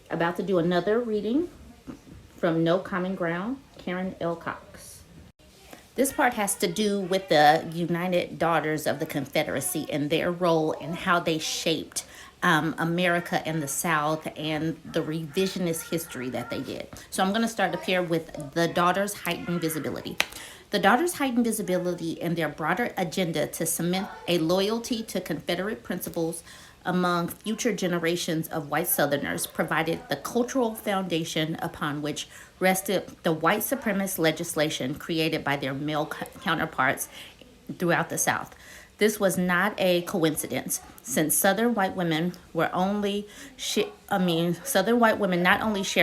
About to do another reading from No Common Ground, Karen Cox. This part has to do with the United Daughters of the Confederacy and their role and how they shaped America and the South and the revisionist history that they did. So I'm going to start up here with the Daughters' heightened visibility. The Daughters' heightened visibility and their broader agenda to cement a loyalty to Confederate principles among future generations of white Southerners provided the cultural foundation upon which rested the white supremacist legislation created by their male counterparts throughout the South. This was not a coincidence, since Southern white women not only shared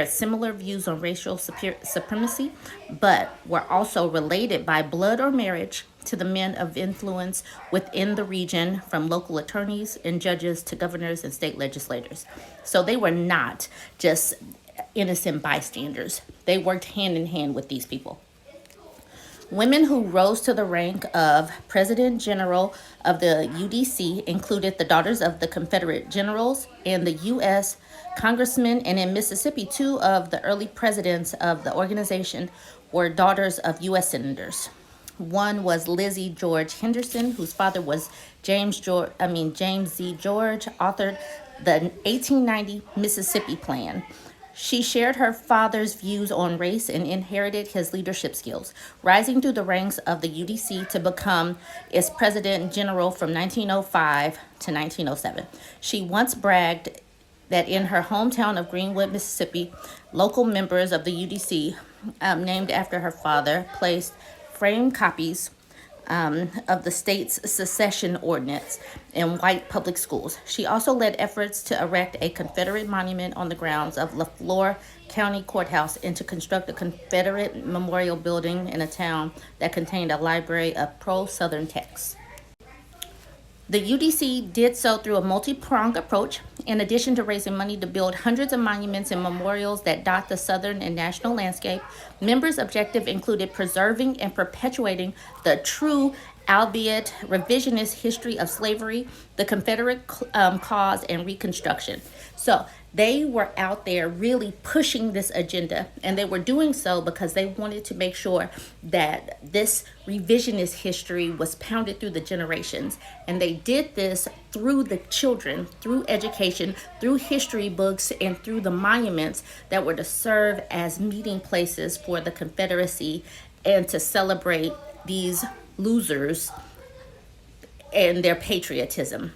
similar views on racial supremacy, but were also related by blood or marriage to the men of influence within the region, from local attorneys and judges to governors and state legislators. So they were not just innocent bystanders. They worked hand in hand with these people. Women who rose to the rank of President General of the UDC included the daughters of the Confederate generals and the U.S. congressmen, and in Mississippi, two of the early presidents of the organization were daughters of U.S. senators. One was Lizzie George Henderson, whose father was James Z. George, authored the 1890 Mississippi Plan. She shared her father's views on race and inherited his leadership skills, rising through the ranks of the UDC to become its president general from 1905 to 1907. She once bragged that in her hometown of Greenwood, Mississippi, local members of the UDC, named after her father, placed framed copies of the state's secession ordinance in white public schools. She also led efforts to erect a Confederate monument on the grounds of LaFleur County Courthouse and to construct a Confederate memorial building in a town that contained a library of pro-Southern texts. The UDC did so through a multi-pronged approach. In addition to raising money to build hundreds of monuments and memorials that dot the Southern and national landscape, members' objective included preserving and perpetuating the true, albeit revisionist, history of slavery, the Confederate cause, and Reconstruction. So they were out there really pushing this agenda, and they were doing so because they wanted to make sure that this revisionist history was pounded through the generations. And they did this through the children, through education, through history books, and through the monuments that were to serve as meeting places for the Confederacy and to celebrate these losers and their patriotism.